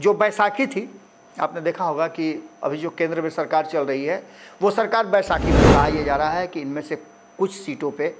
जो बैसाखी थी, आपने देखा होगा कि अभी जो केंद्र में सरकार चल रही है वो सरकार बैसाखी में कहा यह जा रहा है कि इनमें से कुछ सीटों पे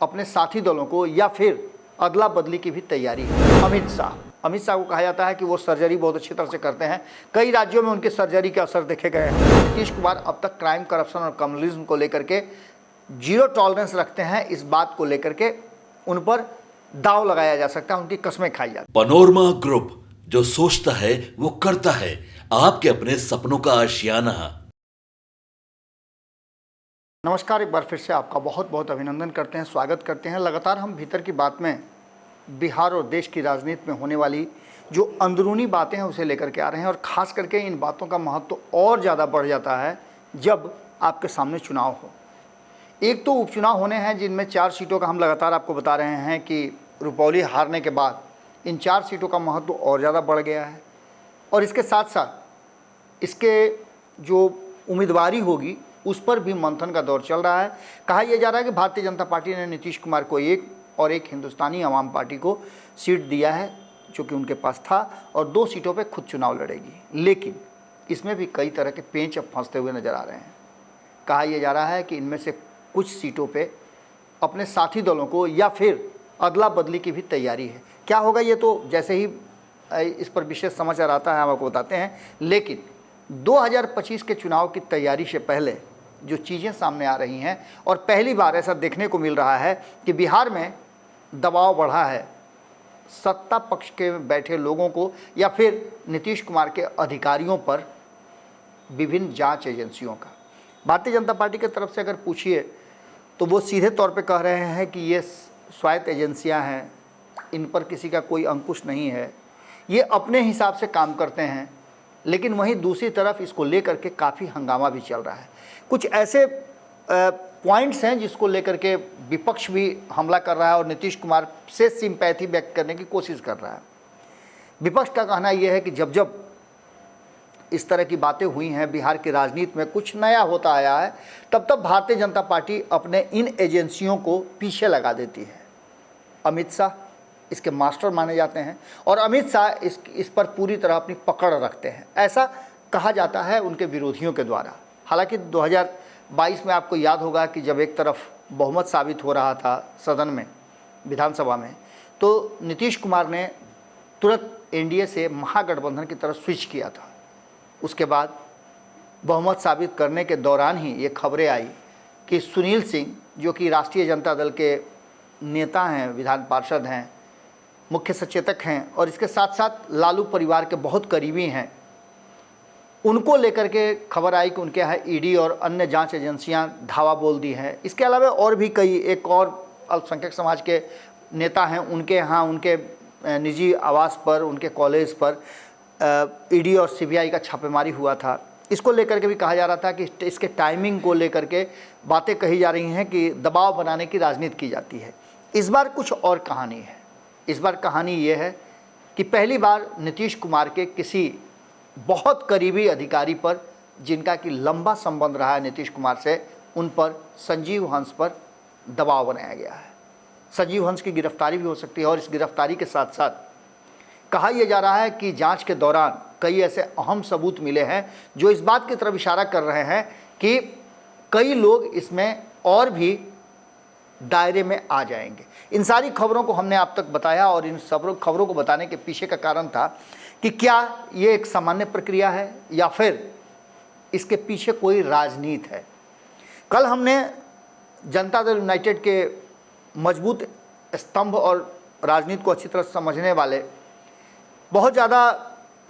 अपने साथी दलों को या फिर अदला बदली की भी तैयारी है। अमित शाह को कहा जाता है कि वो सर्जरी बहुत अच्छी तरह से करते हैं। कई राज्यों में उनके सर्जरी के असर देखे गए हैं। नीतीश कुमार अब तक क्राइम, करप्शन और कम्युनिज्म को लेकर के जीरो टॉलरेंस रखते हैं। इस बात को लेकर के उन पर दाव लगाया जा सकता है, उनकी कस्में खाई जाती। पनोरमा ग्रुप, जो सोचता है वो करता है, आपके अपने सपनों का आशियाना। नमस्कार, एक बार फिर से आपका बहुत बहुत अभिनंदन करते हैं, स्वागत करते हैं। लगातार हम भीतर की बात में बिहार और देश की राजनीति में होने वाली जो अंदरूनी बातें हैं उसे लेकर के आ रहे हैं, और ख़ास करके इन बातों का महत्व और ज़्यादा बढ़ जाता है जब आपके सामने चुनाव हो। एक तो उपचुनाव होने हैं जिनमें 4 सीटों का हम लगातार आपको बता रहे हैं कि रुपौली हारने के बाद इन 4 सीटों का महत्व और ज़्यादा बढ़ गया है, और इसके साथ साथ इसके जो उम्मीदवारी होगी उस पर भी मंथन का दौर चल रहा है। कहा यह जा रहा है कि भारतीय जनता पार्टी ने नीतीश कुमार को एक और एक हिंदुस्तानी आवाम पार्टी को सीट दिया है जो कि उनके पास था, और 2 सीटों पे खुद चुनाव लड़ेगी। लेकिन इसमें भी कई तरह के पेंच अब फंसते हुए नजर आ रहे हैं। कहा यह जा रहा है कि इनमें से कुछ सीटों पे अपने साथी दलों को या फिर अदला बदली की भी तैयारी है। क्या होगा ये तो जैसे ही इस पर विशेष समाचार आता है हम आपको बताते हैं। लेकिन 2025 के चुनाव की तैयारी से पहले जो चीज़ें सामने आ रही हैं, और पहली बार ऐसा देखने को मिल रहा है कि बिहार में दबाव बढ़ा है सत्ता पक्ष के बैठे लोगों को या फिर नीतीश कुमार के अधिकारियों पर विभिन्न जांच एजेंसियों का। भारतीय जनता पार्टी की तरफ से अगर पूछिए तो वो सीधे तौर पे कह रहे हैं कि ये स्वायत्त एजेंसियां हैं, इन पर किसी का कोई अंकुश नहीं है, ये अपने हिसाब से काम करते हैं। लेकिन वहीं दूसरी तरफ इसको लेकर के काफ़ी हंगामा भी चल रहा है। कुछ ऐसे पॉइंट्स हैं जिसको लेकर के विपक्ष भी हमला कर रहा है और नीतीश कुमार से सिंपैथी व्यक्त करने की कोशिश कर रहा है। विपक्ष का कहना यह है कि जब जब इस तरह की बातें हुई हैं, बिहार की राजनीति में कुछ नया होता आया है, तब तब भारतीय जनता पार्टी अपने इन एजेंसियों को पीछे लगा देती है। अमित शाह इसके मास्टर माने जाते हैं, और अमित शाह इस पर पूरी तरह अपनी पकड़ रखते हैं, ऐसा कहा जाता है उनके विरोधियों के द्वारा। हालांकि 2022 में आपको याद होगा कि जब एक तरफ बहुमत साबित हो रहा था सदन में, विधानसभा में, तो नीतीश कुमार ने तुरंत एनडीए से महागठबंधन की तरफ स्विच किया था। उसके बाद बहुमत साबित करने के दौरान ही ये खबरें आई कि सुनील सिंह, जो कि राष्ट्रीय जनता दल के नेता हैं, विधान पार्षद हैं, मुख्य सचेतक हैं, और इसके साथ साथ लालू परिवार के बहुत करीबी हैं, उनको लेकर के खबर आई कि उनके यहाँ ईडी और अन्य जांच एजेंसियां धावा बोल दी हैं। इसके अलावा और भी कई एक और अल्पसंख्यक समाज के नेता हैं, उनके यहाँ उनके निजी आवास पर, उनके कॉलेज पर ईडी और सीबीआई का छापेमारी हुआ था। इसको लेकर के भी कहा जा रहा था कि इसके टाइमिंग को लेकर के बातें कही जा रही हैं कि दबाव बनाने की राजनीति की जाती है। इस बार कुछ और कहानी है। इस बार कहानी ये है कि पहली बार नीतीश कुमार के किसी बहुत करीबी अधिकारी पर, जिनका कि लंबा संबंध रहा है नीतीश कुमार से, उन पर, संजीव हंस पर दबाव बनाया गया है। संजीव हंस की गिरफ्तारी भी हो सकती है, और इस गिरफ्तारी के साथ साथ कहा यह जा रहा है कि जांच के दौरान कई ऐसे अहम सबूत मिले हैं जो इस बात की तरफ इशारा कर रहे हैं कि कई लोग इसमें और भी दायरे में आ जाएंगे। इन सारी खबरों को हमने आप तक बताया, और इन सब खबरों को बताने के पीछे का कारण था कि क्या ये एक सामान्य प्रक्रिया है या फिर इसके पीछे कोई राजनीति है। कल हमने जनता दल यूनाइटेड के मजबूत स्तंभ और राजनीति को अच्छी तरह समझने वाले, बहुत ज़्यादा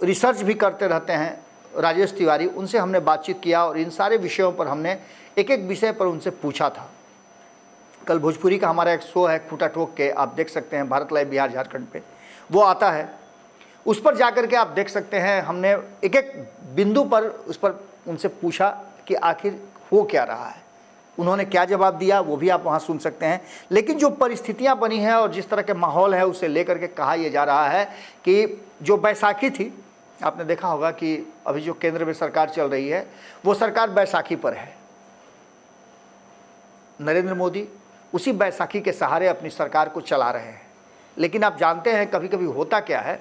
रिसर्च भी करते रहते हैं, राजेश तिवारी, उनसे हमने बातचीत किया और इन सारे विषयों पर हमने एक एक विषय पर उनसे पूछा था। कल भोजपुरी का हमारा एक शो है खूटा ठोक के, आप देख सकते हैं भारत लाइव बिहार झारखंड पे, वो आता है, उस पर जाकर के आप देख सकते हैं। हमने एक एक बिंदु पर उस पर उनसे पूछा कि आखिर हो क्या रहा है, उन्होंने क्या जवाब दिया, वो भी आप वहाँ सुन सकते हैं। लेकिन जो परिस्थितियाँ बनी हैं और जिस तरह के माहौल है, उसे लेकर के कहा यह जा रहा है कि जो बैसाखी थी, आपने देखा होगा कि अभी जो केंद्र में सरकार चल रही है वो सरकार बैसाखी पर है। नरेंद्र मोदी उसी बैसाखी के सहारे अपनी सरकार को चला रहे हैं। लेकिन आप जानते हैं कभी कभी होता क्या है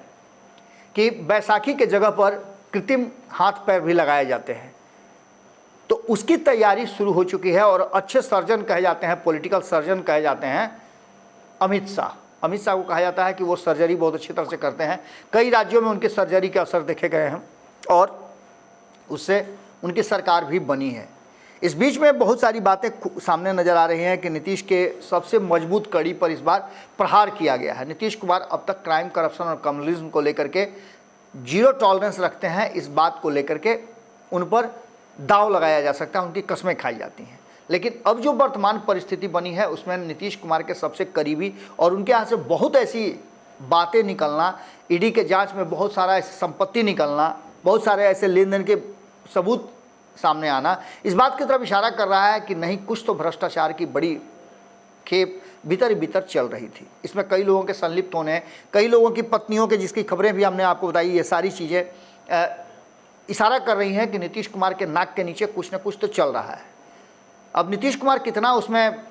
कि बैसाखी के जगह पर कृत्रिम हाथ पैर भी लगाए जाते हैं, तो उसकी तैयारी शुरू हो चुकी है। और अच्छे सर्जन कहे जाते हैं, पॉलिटिकल सर्जन कहे जाते हैं अमित शाह को कहा जाता है कि वो सर्जरी बहुत अच्छी तरह से करते हैं। कई राज्यों में उनके सर्जरी के असर देखे गए हैं और उससे उनकी सरकार भी बनी है। इस बीच में बहुत सारी बातें सामने नजर आ रही हैं कि नीतीश के सबसे मजबूत कड़ी पर इस बार प्रहार किया गया है। नीतीश कुमार अब तक क्राइम, करप्शन और कम्युनलिज्म को लेकर के जीरो टॉलरेंस रखते हैं। इस बात को लेकर के उन पर दांव लगाया जा सकता है, उनकी कस्में खाई जाती हैं। लेकिन अब जो वर्तमान परिस्थिति बनी है उसमें नीतीश कुमार के सबसे करीबी और उनके यहाँ से बहुत ऐसी बातें निकलना, ईडी के जांच में बहुत सारा ऐसी संपत्ति निकलना, बहुत सारे ऐसे लेन देन के सबूत सामने आना, इस बात की तरफ इशारा कर रहा है कि नहीं, कुछ तो भ्रष्टाचार की बड़ी खेप भीतर ही भीतर चल रही थी। इसमें कई लोगों के संलिप्त होने, कई लोगों की पत्नियों के, जिसकी खबरें भी हमने आपको बताई, ये सारी चीज़ें इशारा कर रही हैं कि नीतीश कुमार के नाक के नीचे कुछ न कुछ तो चल रहा है। अब नीतीश कुमार कितना उसमें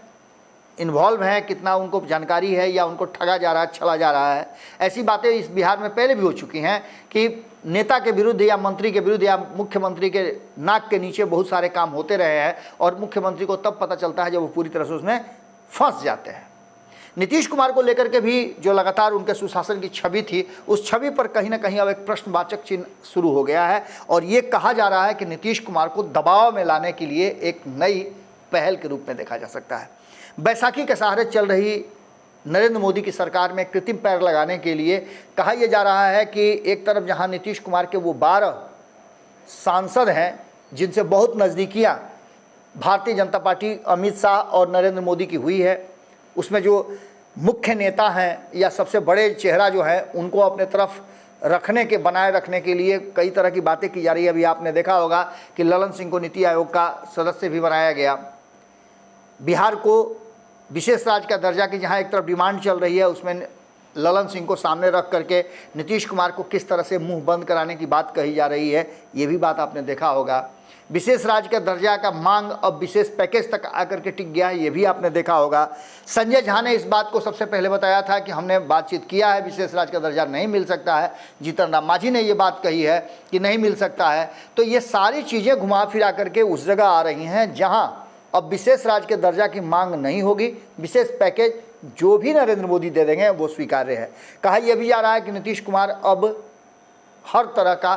इन्वॉल्व है, कितना उनको जानकारी है या उनको ठगा जा रहा है, छला जा रहा है, ऐसी बातें इस बिहार में पहले भी हो चुकी हैं कि नेता के विरुद्ध या मंत्री के विरुद्ध या मुख्यमंत्री के नाक के नीचे बहुत सारे काम होते रहे हैं और मुख्यमंत्री को तब पता चलता है जब वो पूरी तरह से उसमें फंस जाते हैं। नीतीश कुमार को लेकर के भी जो लगातार उनके सुशासन की छवि थी, उस छवि पर कहीं ना कहीं अब एक प्रश्नवाचक चिन्ह शुरू हो गया है और ये कहा जा रहा है कि नीतीश कुमार को दबाव में लाने के लिए एक नई पहल के रूप में देखा जा सकता है। बैसाखी के सहारे चल रही नरेंद्र मोदी की सरकार में कृत्रिम पैर लगाने के लिए कहा यह जा रहा है कि एक तरफ जहां नीतीश कुमार के वो 12 सांसद हैं जिनसे बहुत नज़दीकियां भारतीय जनता पार्टी, अमित शाह और नरेंद्र मोदी की हुई है, उसमें जो मुख्य नेता हैं या सबसे बड़े चेहरा जो है उनको अपने तरफ रखने के, बनाए रखने के लिए कई तरह की बातें की जा रही है। अभी आपने देखा होगा कि ललन सिंह को नीति आयोग का सदस्य भी बनाया गया। बिहार को विशेष राज्य का दर्जा की जहां एक तरफ डिमांड चल रही है, उसमें ललन सिंह को सामने रख करके नीतीश कुमार को किस तरह से मुंह बंद कराने की बात कही जा रही है, ये भी बात आपने देखा होगा। विशेष राज्य का दर्जा का मांग अब विशेष पैकेज तक आकर के टिक गया है, ये भी आपने देखा होगा। संजय झा ने इस बात को सबसे पहले बताया था कि हमने बातचीत किया है, विशेष राज्य का दर्जा नहीं मिल सकता है। जीतन राम मांझी ने ये बात कही है कि नहीं मिल सकता है। तो ये सारी चीज़ें घुमा फिरा करके उस जगह आ रही हैं जहाँ अब विशेष राज्य के दर्जा की मांग नहीं होगी, विशेष पैकेज जो भी नरेंद्र मोदी दे देंगे वो स्वीकार्य है। कहा यह भी जा रहा है कि नीतीश कुमार अब हर तरह का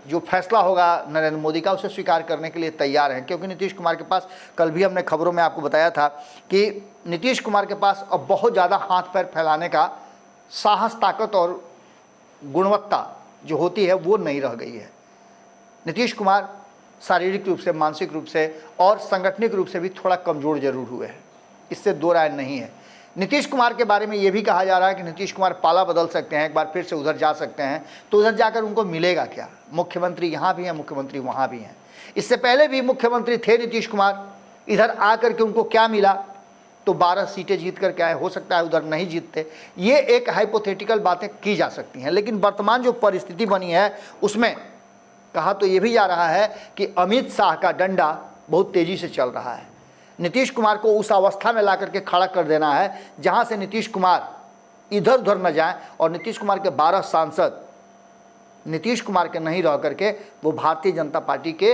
जो फैसला होगा नरेंद्र मोदी का उसे स्वीकार करने के लिए तैयार हैं, क्योंकि नीतीश कुमार के पास, कल भी हमने खबरों में आपको बताया था कि नीतीश कुमार के पास अब बहुत ज़्यादा हाथ पैर फैलाने का साहस, ताकत और गुणवत्ता जो होती है वो नहीं रह गई है। नीतीश कुमार शारीरिक रूप से, मानसिक रूप से और संगठनिक रूप से भी थोड़ा कमज़ोर जरूर हुए हैं, इससे दो राय नहीं है। नीतीश कुमार के बारे में ये भी कहा जा रहा है कि नीतीश कुमार पाला बदल सकते हैं, एक बार फिर से उधर जा सकते हैं, तो उधर जाकर उनको मिलेगा क्या? मुख्यमंत्री यहाँ भी हैं, मुख्यमंत्री वहाँ भी हैं। इससे पहले भी मुख्यमंत्री थे नीतीश कुमार, इधर आकर के उनको क्या मिला? तो 12 सीटें जीत कर क्या है, हो सकता है उधर नहीं जीतते। ये एक हाइपोथेटिकल बातें की जा सकती हैं, लेकिन वर्तमान जो परिस्थिति बनी है उसमें कहा तो ये भी जा रहा है कि अमित शाह का डंडा बहुत तेज़ी से चल रहा है। नीतीश कुमार को उस अवस्था में ला करके खड़ा कर देना है जहां से नीतीश कुमार इधर उधर न जाएं और नीतीश कुमार के 12 सांसद नीतीश कुमार के नहीं रह करके वो भारतीय जनता पार्टी के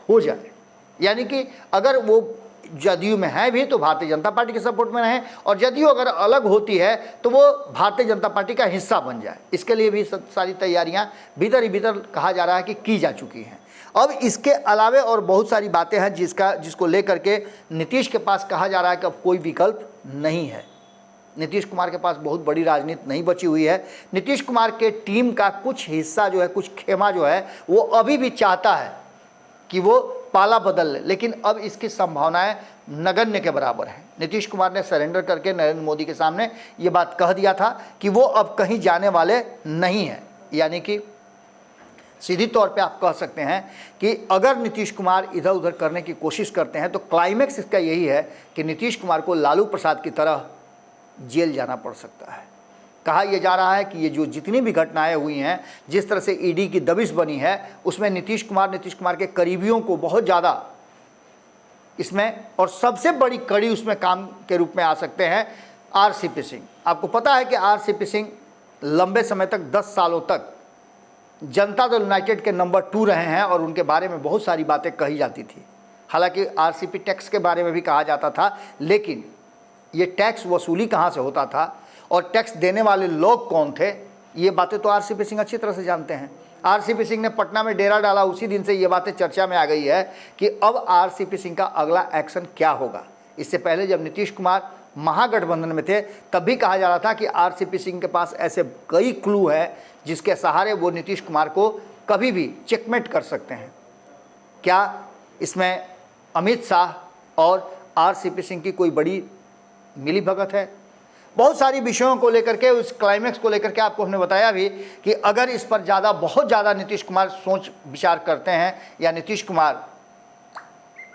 हो जाए। यानी कि अगर वो जदयू में है भी तो भारतीय जनता पार्टी के सपोर्ट में रहें, और जदयू अगर अलग होती है तो वो भारतीय जनता पार्टी का हिस्सा बन जाए। इसके लिए भी सारी तैयारियां भीतर ही भीतर कहा जा रहा है कि की जा चुकी हैं। अब इसके अलावे और बहुत सारी बातें हैं जिसको लेकर के नीतीश के पास कहा जा रहा है कि अब कोई विकल्प नहीं है। नीतीश कुमार के पास बहुत बड़ी राजनीति नहीं बची हुई है। नीतीश कुमार के टीम का कुछ हिस्सा जो है, कुछ खेमा जो है, वो अभी भी चाहता है कि वो पाला बदल ले, लेकिन अब इसकी संभावनाएं नगण्य के बराबर हैं। नीतीश कुमार ने सरेंडर करके नरेंद्र मोदी के सामने ये बात कह दिया था कि वो अब कहीं जाने वाले नहीं हैं। यानी कि सीधी तौर पे आप कह सकते हैं कि अगर नीतीश कुमार इधर उधर करने की कोशिश करते हैं तो क्लाइमेक्स इसका यही है कि नीतीश कुमार को लालू प्रसाद की तरह जेल जाना पड़ सकता है। कहा यह जा रहा है कि ये जो जितनी भी घटनाएं हुई हैं, जिस तरह से ईडी की दबिश बनी है, उसमें नीतीश कुमार के करीबियों को बहुत ज़्यादा इसमें, और सबसे बड़ी कड़ी उसमें काम के रूप में आ सकते हैं आरसीपी सिंह। आपको पता है कि आरसीपी सिंह लंबे समय तक 10 सालों तक जनता दल यूनाइटेड के नंबर 2 रहे हैं और उनके बारे में बहुत सारी बातें कही जाती थी। हालांकि आरसीपी टैक्स के बारे में भी कहा जाता था, लेकिन ये टैक्स वसूली कहाँ से होता था और टैक्स देने वाले लोग कौन थे, ये बातें तो आरसीपी सिंह अच्छी तरह से जानते हैं। आरसीपी सिंह ने पटना में डेरा डाला, उसी दिन से ये बातें चर्चा में आ गई है कि अब आरसीपी सिंह का अगला एक्शन क्या होगा। इससे पहले जब नीतीश कुमार महागठबंधन में थे तब भी कहा जा रहा था कि आरसीपी सिंह के पास ऐसे कई क्लू है जिसके सहारे वो नीतीश कुमार को कभी भी चेकमेट कर सकते हैं। क्या इसमें अमित शाह और आरसीपी सिंह की कोई बड़ी मिलीभगत है? बहुत सारी विषयों को लेकर के, उस क्लाइमेक्स को लेकर के आपको हमने बताया भी कि अगर इस पर बहुत ज़्यादा नीतीश कुमार सोच विचार करते हैं या नीतीश कुमार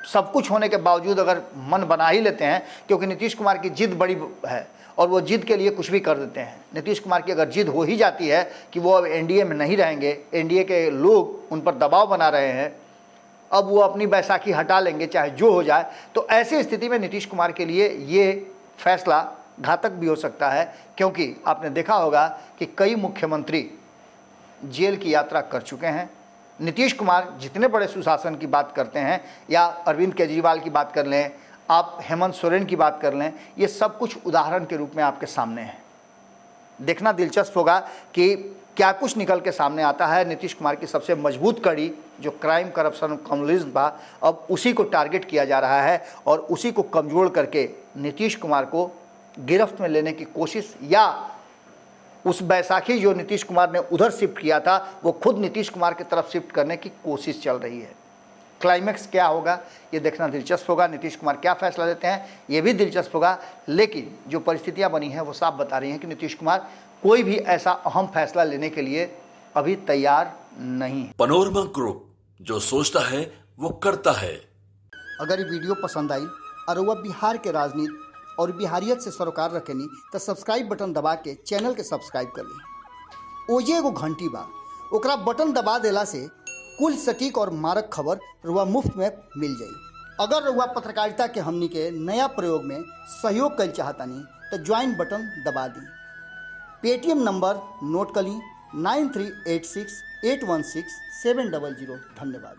सब कुछ होने के बावजूद अगर मन बना ही लेते हैं, क्योंकि नीतीश कुमार की जिद बड़ी है और वो जिद के लिए कुछ भी कर देते हैं। नीतीश कुमार की अगर जिद हो ही जाती है कि वो अब एनडीए में नहीं रहेंगे, एनडीए के लोग उन पर दबाव बना रहे हैं, अब वो अपनी बैसाखी हटा लेंगे चाहे जो हो जाए, तो ऐसी स्थिति में नीतीश कुमार के लिए ये फैसला घातक भी हो सकता है। क्योंकि आपने देखा होगा कि कई मुख्यमंत्री जेल की यात्रा कर चुके हैं। नीतीश कुमार जितने बड़े सुशासन की बात करते हैं, या अरविंद केजरीवाल की बात कर लें, आप हेमंत सोरेन की बात कर लें, ये सब कुछ उदाहरण के रूप में आपके सामने है। देखना दिलचस्प होगा कि क्या कुछ निकल के सामने आता है। नीतीश कुमार की सबसे मजबूत कड़ी जो क्राइम, करप्शन, कम्युनिज्म था, अब उसी को टारगेट किया जा रहा है और उसी को कमजोर करके नीतीश कुमार को गिरफ्त में लेने की कोशिश, या उस बैसाखी जो नीतीश कुमार ने उधर शिफ्ट किया था वो खुद नीतीश कुमार की तरफ शिफ्ट करने की कोशिश चल रही है। क्लाइमेक्स क्या होगा ये देखना दिलचस्प होगा। नीतीश कुमार क्या फैसला लेते हैं ये भी दिलचस्प होगा, लेकिन जो परिस्थितियां बनी हैं वो साफ बता रही हैं कि नीतीश कुमार कोई भी ऐसा अहम फैसला लेने के लिए अभी तैयार नहीं है। पनोरमा ग्रुप, जो सोचता है वो करता है। अगर ये वीडियो पसंद आई और वह बिहार के राजनीति और बिहारियत से सरोकार रखेनी तो सब्सक्राइब बटन दबा के चैनल के सब्सक्राइब कर ली। ओजे एगो घंटी बा, ओकरा बटन दबा देला से कुल सटीक और मारक खबर रुआ मुफ्त में मिल जाई। अगर रुआ पत्रकारिता के हमनी के नया प्रयोग में सहयोग कर चाहतानी तो ज्वाइन बटन दबा दी। पेटीएम नंबर नोट कर ली 9386816700। धन्यवाद।